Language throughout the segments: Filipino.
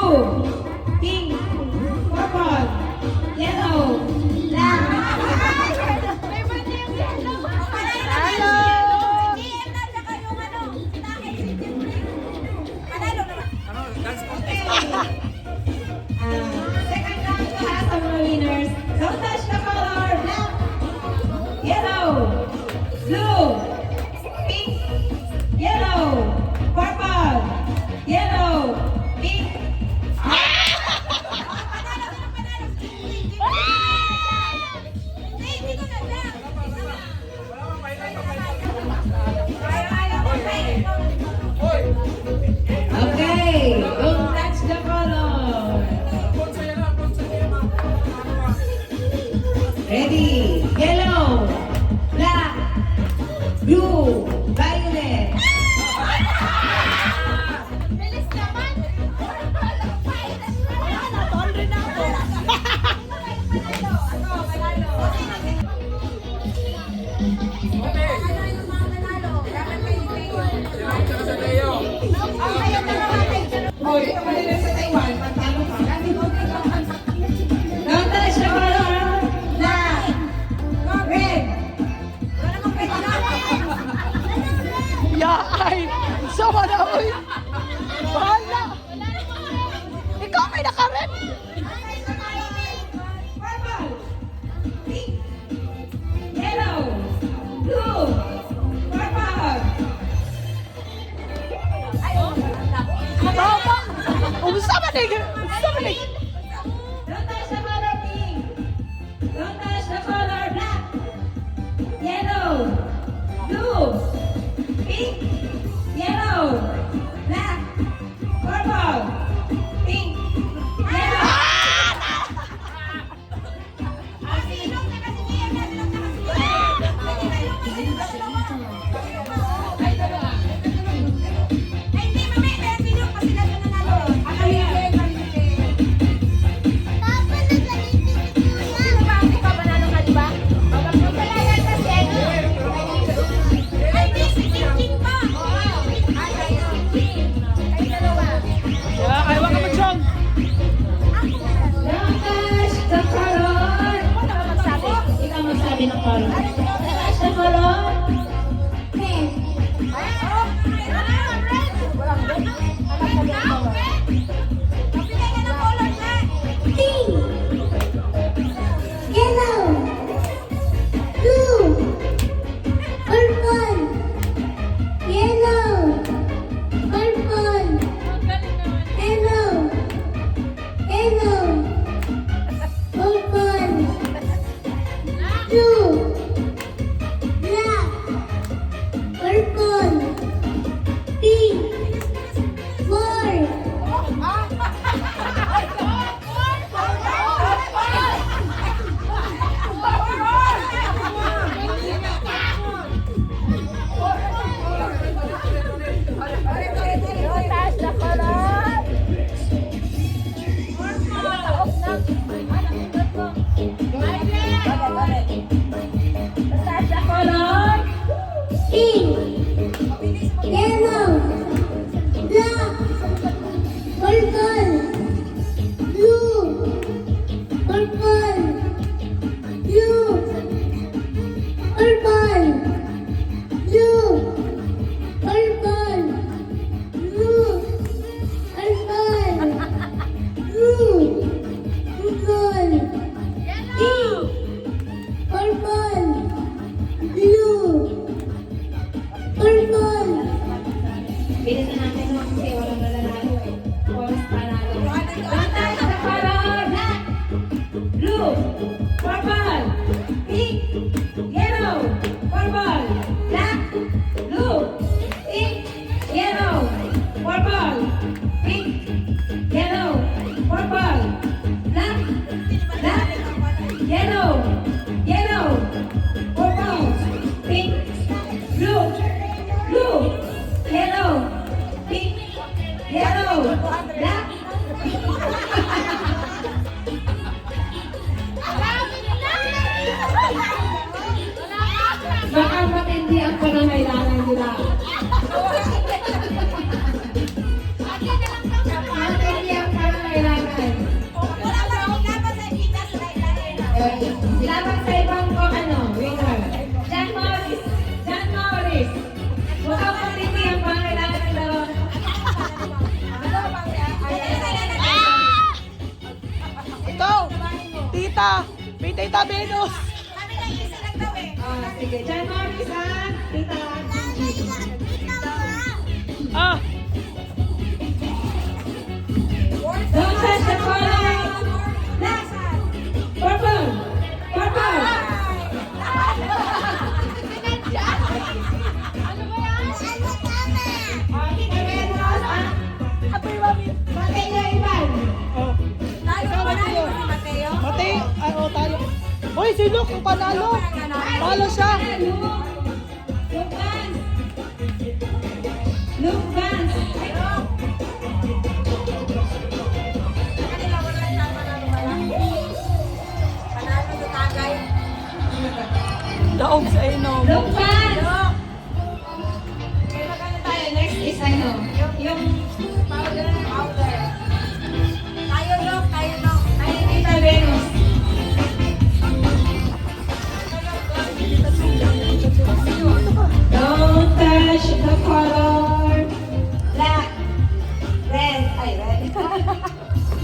blue, pink, purple, yellow, black. Second round to have some more winners. Don't touch the color. Black, yellow, blue, pink, yellow, purple, yellow, pink. Okay, don't touch the color. Ready? Yellow, black, blue, violet. Bilis naman! Natonre na ako. Hoy, kapalila sa Taiwan, pagtalo ka. Don't touch the color. Black, red. Yaay! Sama na oy! Bahala! Ikaw may nakaret! Purple, pink, yellow, blue, purple. Tama! Umusta man eh! Umusta man eh! Don't touch the color pink. Don't touch the color black, yellow, blue, pink, yellow, black, purple, pink, yellow. Tita. May Tita Venus. Kami na isa lang daw eh. Sige, John Morris and Tita Gigi. Ah, Don't touch the color. Next. Purple. Purple. Ano ba yan? Tita Venus and Apoy mami. Mateo Ivan. Oh. Tayo ba na yung Mateo? Mati, ano tayo? Hoy, si Luke ang panalo. Talo siya. Luke Vance. Luke Vance. Kanila wala siya panalo wala. Panalo sa tagay. Daog sa inom. Luke Vance. Okay, magkano tayo? Next is ano? Yung Powder. Tayo Lok, tayo Lok. ay, Tita Venus. Don't touch the color. Black. Red. Ay, red.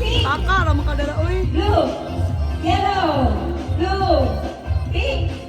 Pink. Akara makadala, uy. Blue. Yellow. Blue. Pink.